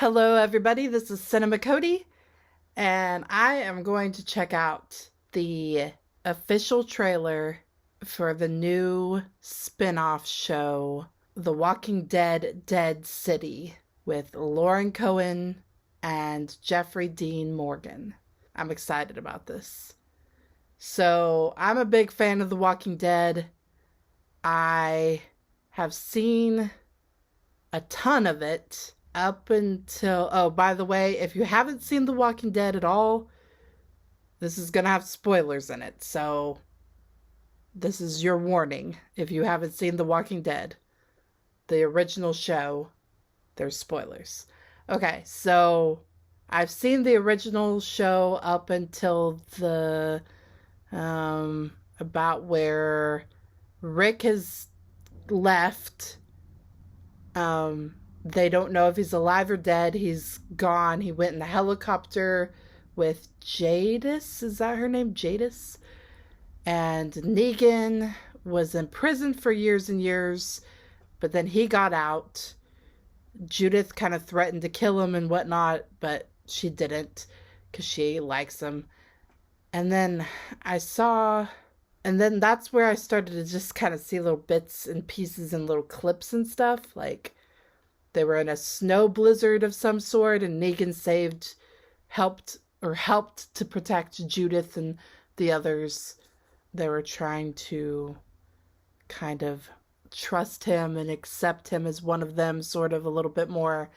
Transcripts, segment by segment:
Hello, everybody. This is Cinema Cody, and I am going to check out the official trailer for the new spin-off show, The Walking Dead Dead City, with Lauren Cohan and Jeffrey Dean Morgan. I'm excited about this. So, I'm a big fan of The Walking Dead. I have seen a ton of it up until, oh, by the way, if you haven't seen The Walking Dead at all, this is gonna have spoilers in it, so this is your warning. If you haven't seen The Walking Dead, the original show, there's spoilers. Okay, so I've seen the original show up until the about where Rick has left. They don't know if he's alive or dead. He's gone. He went in the helicopter with Jadis. Is that her name? Jadis? And Negan was in prison for years and years, but then he got out. Judith kind of threatened to kill him and whatnot, but she didn't because she likes him. And then that's where I started to just kind of see little bits and pieces and little clips and stuff. Like, they were in a snow blizzard of some sort, and Negan helped to protect Judith and the others. They were trying to kind of trust him and accept him as one of them, sort of a little bit more.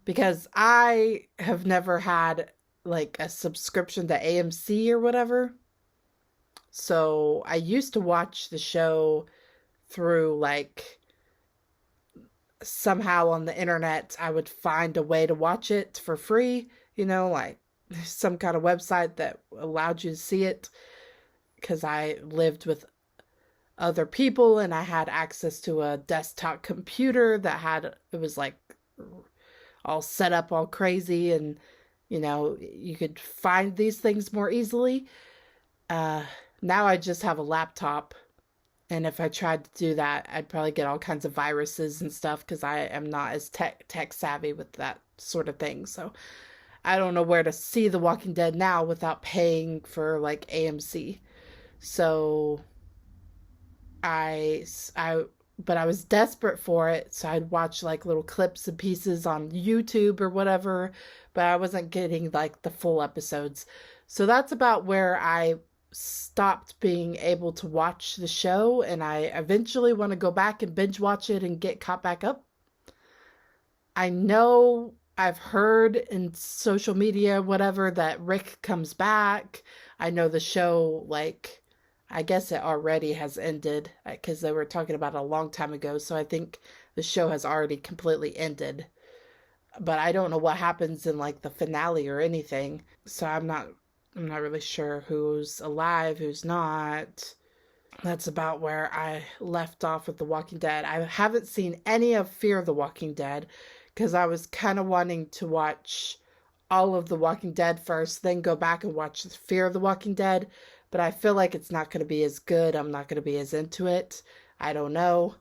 Because I have never had, like, a subscription to AMC or whatever. So I used to watch the show through, like, somehow on the internet. I would find a way to watch it for free, like some kind of website that allowed you to see it, because I lived with other people and I had access to a desktop computer that it was like all set up all crazy, and you could find these things more easily. Now I just have a laptop, and if I tried to do that, I'd probably get all kinds of viruses and stuff, because I am not as tech savvy with that sort of thing. So I don't know where to see The Walking Dead now without paying for, like, AMC. So but I was desperate for it, so I'd watch, like, little clips and pieces on YouTube or whatever, but I wasn't getting, like, the full episodes. So that's about where I stopped being able to watch the show, and I eventually want to go back and binge watch it and get caught back up. I know I've heard in social media, whatever, that Rick comes back. I know the show, like, I guess it already has ended, because they were talking about it a long time ago, so I think the show has already completely ended. But I don't know what happens in, like, the finale or anything, so I'm not really sure who's alive, who's not. That's about where I left off with The Walking Dead. I haven't seen any of Fear the Walking Dead, because I was kind of wanting to watch all of The Walking Dead first, then go back and watch Fear the Walking Dead, but I feel like it's not going to be as good. I'm not going to be as into it. I don't know.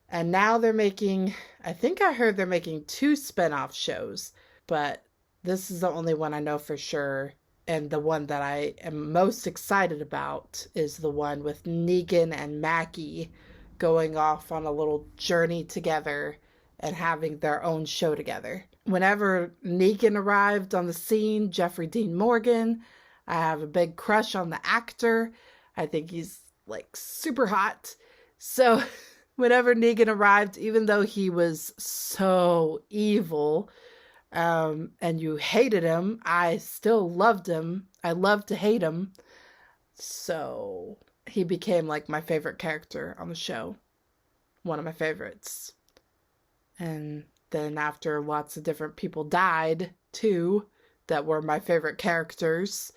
And now I think I heard they're making 2 spin-off shows, but this is the only one I know for sure. And the one that I am most excited about is the one with Negan and Maggie going off on a little journey together and having their own show together. Whenever Negan arrived on the scene, Jeffrey Dean Morgan, I have a big crush on the actor. I think he's, like, super hot. So whenever Negan arrived, even though he was so evil, and you hated him, I still loved him. I loved to hate him. So he became, like, my favorite character on the show. One of my favorites. And then after lots of different people died, too, that were my favorite characters,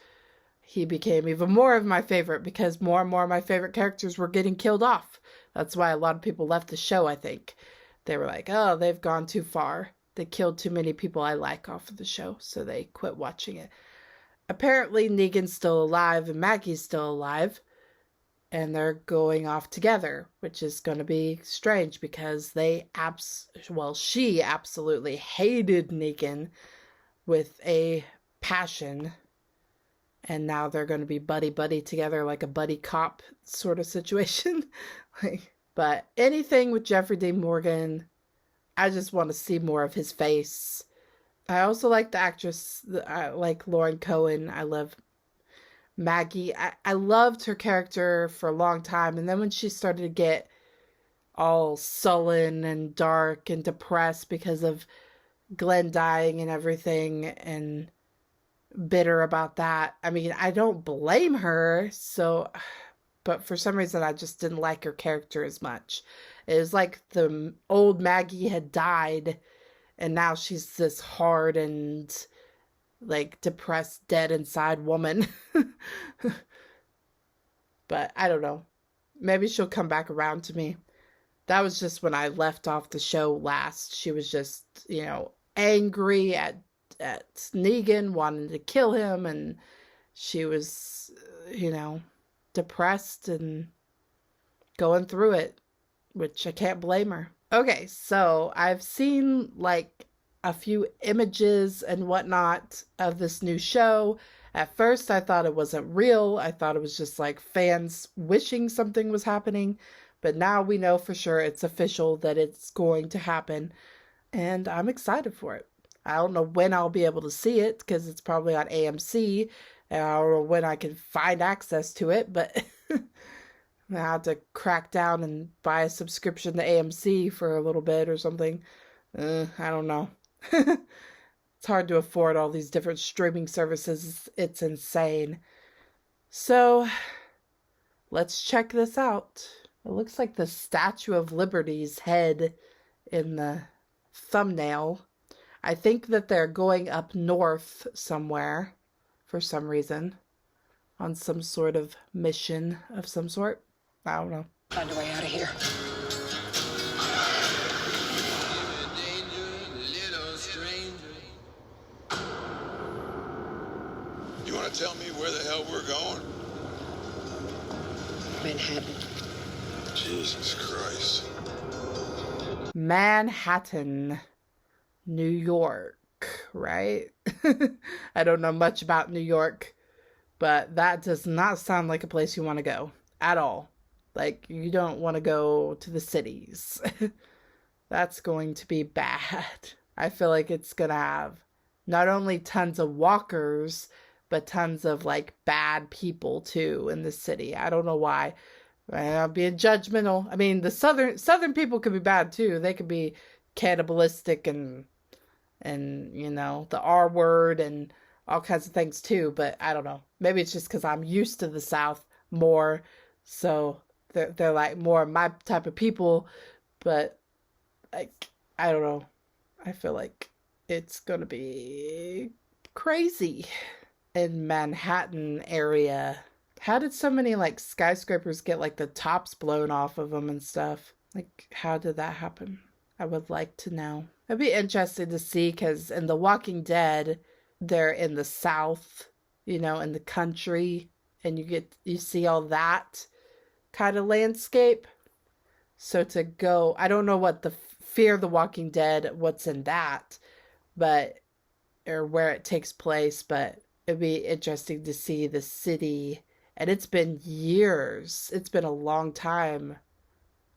he became even more of my favorite, because more and more of my favorite characters were getting killed off. That's why a lot of people left the show, I think. They were like, oh, they've gone too far. They killed too many people I like off of the show, so they quit watching it. Apparently, Negan's still alive and Maggie's still alive. and they're going off together, which is going to be strange because she absolutely hated Negan with a passion, and now they're going to be buddy together, like a buddy cop sort of situation. But anything with Jeffrey Dean Morgan, I just want to see more of his face. I also like the actress. I like Lauren Cohan. I love Maggie. I loved her character for a long time. And then when she started to get all sullen and dark and depressed because of Glenn dying and everything, and bitter about that, I mean, I don't blame her. But for some reason, I just didn't like her character as much. It was like the old Maggie had died, and now she's this hard and like depressed, dead inside woman. But I don't know. Maybe she'll come back around to me. That was just when I left off the show last. She was just, angry at Negan, wanting to kill him, and she was, depressed and going through it, which I can't blame her. Okay, so I've seen like a few images and whatnot of this new show. At first, I thought it wasn't real. I thought it was just like fans wishing something was happening. But now we know for sure it's official that it's going to happen. And I'm excited for it. I don't know when I'll be able to see it because it's probably on AMC. And I don't know when I can find access to it. But I have to crack down and buy a subscription to AMC for a little bit or something. I don't know. It's hard to afford all these different streaming services. It's insane. So, let's check this out. It looks like the Statue of Liberty's head in the thumbnail. I think that they're going up north somewhere for some reason. On some sort of mission of some sort. I don't know. Find a way out of here. You want to tell me where the hell we're going? Manhattan. Jesus Christ. Manhattan, New York, right? I don't know much about New York, but that does not sound like a place you want to go at all. Like, you don't want to go to the cities. That's going to be bad. I feel like it's going to have not only tons of walkers, but tons of, like, bad people, too, in the city. I don't know why. I'm being judgmental. I mean, the southern people could be bad, too. They could be cannibalistic and the R word and all kinds of things, too. But I don't know. Maybe it's just because I'm used to the South more. So they're like more my type of people. But, like, I don't know. I feel like it's going to be crazy in Manhattan area. How did so many, like, skyscrapers get, like, the tops blown off of them and stuff? Like, how did that happen? I would like to know. It'd be interesting to see, because in The Walking Dead, they're in the South, in the country, and you see all that kind of landscape. So to go, I don't know what the Fear the Walking Dead, what's in that, or where it takes place, but it'd be interesting to see the city. And it's been years. It's been a long time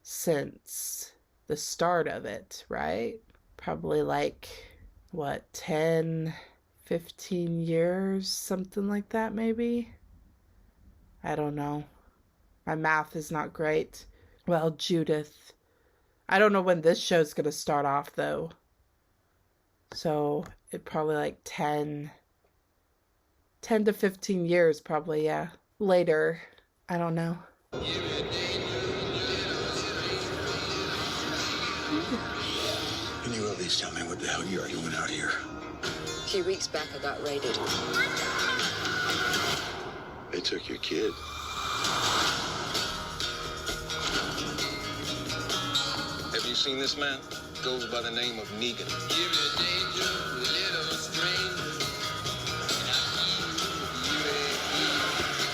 since the start of it, right? Probably like, 10, 15 years, something like that, maybe? I don't know. My math is not great. Well, Judith. I don't know when this show's going to start off, though. So, it probably like 10 to 15 years, probably, yeah. Later. I don't know. Can you at least tell me what the hell you're doing out here? A few weeks back, I got raided. They took your kid. Have you seen this man? Goes by the name of Negan.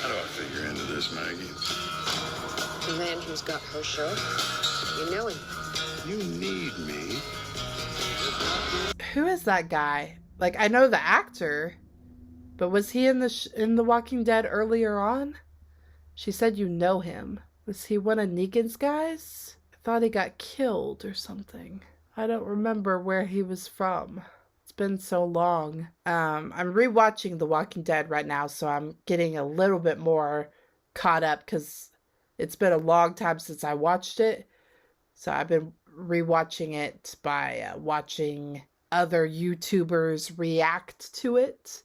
How do I figure into this, Maggie? who's got her show? You know him. You need me. Who is that guy? Like, I know the actor, but was he in the Walking Dead earlier on? She said you know him. Was he one of Negan's guys? I thought he got killed or something. I don't remember where he was from. It's been so long. I'm rewatching The Walking Dead right now, so I'm getting a little bit more caught up because it's been a long time since I watched it. So I've been rewatching it by watching other YouTubers react to it.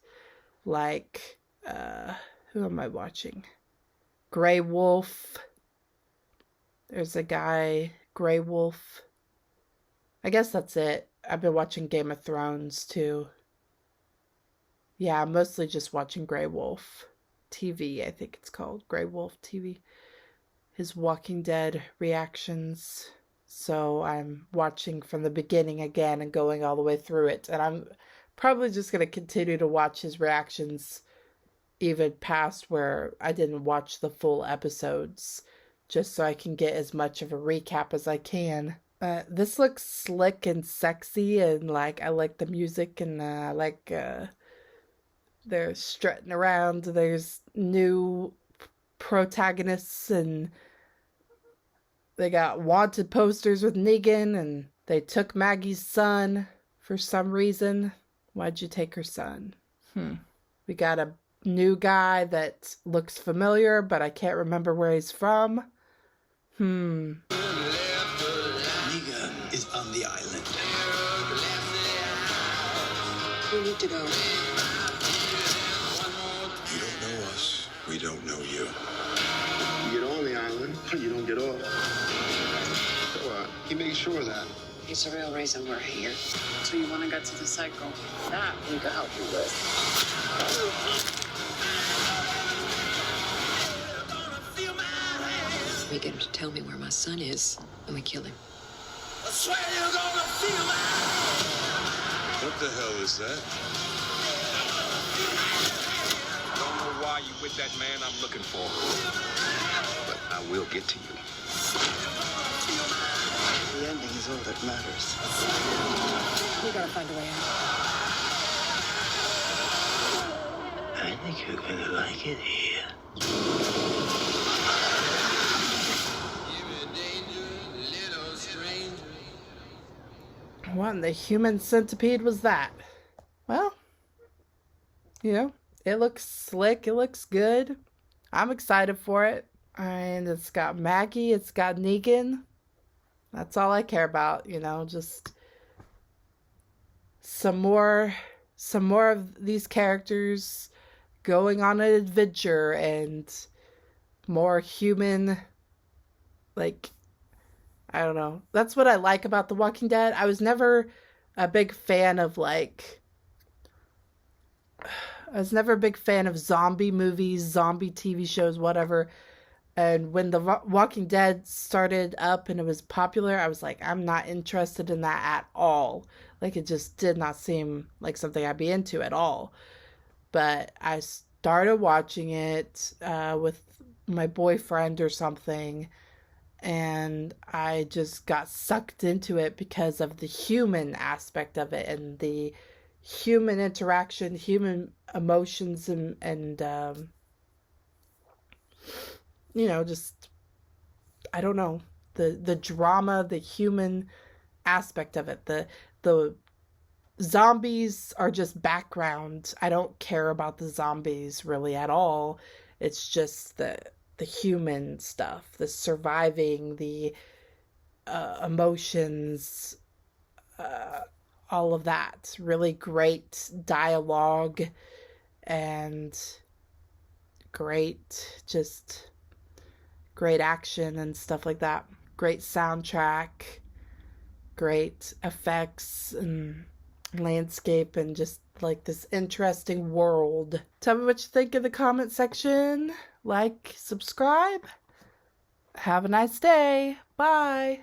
Like, who am I watching? Grey Wolf. There's a guy, Grey Wolf. I guess that's it. I've been watching Game of Thrones too. Yeah, I'm mostly just watching Grey Wolf TV, I think it's called. Grey Wolf TV. His Walking Dead reactions. So I'm watching from the beginning again and going all the way through it. And I'm probably just going to continue to watch his reactions even past where I didn't watch the full episodes, just so I can get as much of a recap as I can. This looks slick and sexy, and like I like the music, and they're strutting around. There's new protagonists, and they got wanted posters with Negan, and they took Maggie's son for some reason. Why'd you take her son? We got a new guy that looks familiar, but I can't remember where he's from. Negan is on the island. We need to go. You don't know us. We don't know you. You get on the island, you don't get off. So, he makes sure of that. It's the real reason we're here. So you want to get to the cycle? That we can help you with. We get him to tell me where my son is, and we kill him. What the hell is that? Don't know why you with that man I'm looking for. But I will get to you. The ending is all that matters. We gotta find a way out. I think you're gonna like it here. What in the human centipede was that? Well, it looks slick. It looks good. I'm excited for it. And it's got Maggie. It's got Negan. That's all I care about, just some more of these characters going on an adventure and more human, I don't know. That's what I like about The Walking Dead. I was never a big fan of zombie movies, zombie TV shows, whatever. And when The Walking Dead started up and it was popular, I was like, I'm not interested in that at all. It just did not seem like something I'd be into at all. But I started watching it with my boyfriend or something, and I just got sucked into it because of the human aspect of it and the human interaction, human emotions, and just, I don't know, the drama, the human aspect of it. The zombies are just background. I don't care about the zombies really at all. It's just the human stuff, the surviving, the emotions, all of that. Really great dialogue and great action and stuff like that. Great soundtrack, great effects and landscape, and just this interesting world. Tell me what you think in the comment section. Like, subscribe. Have a nice day. Bye.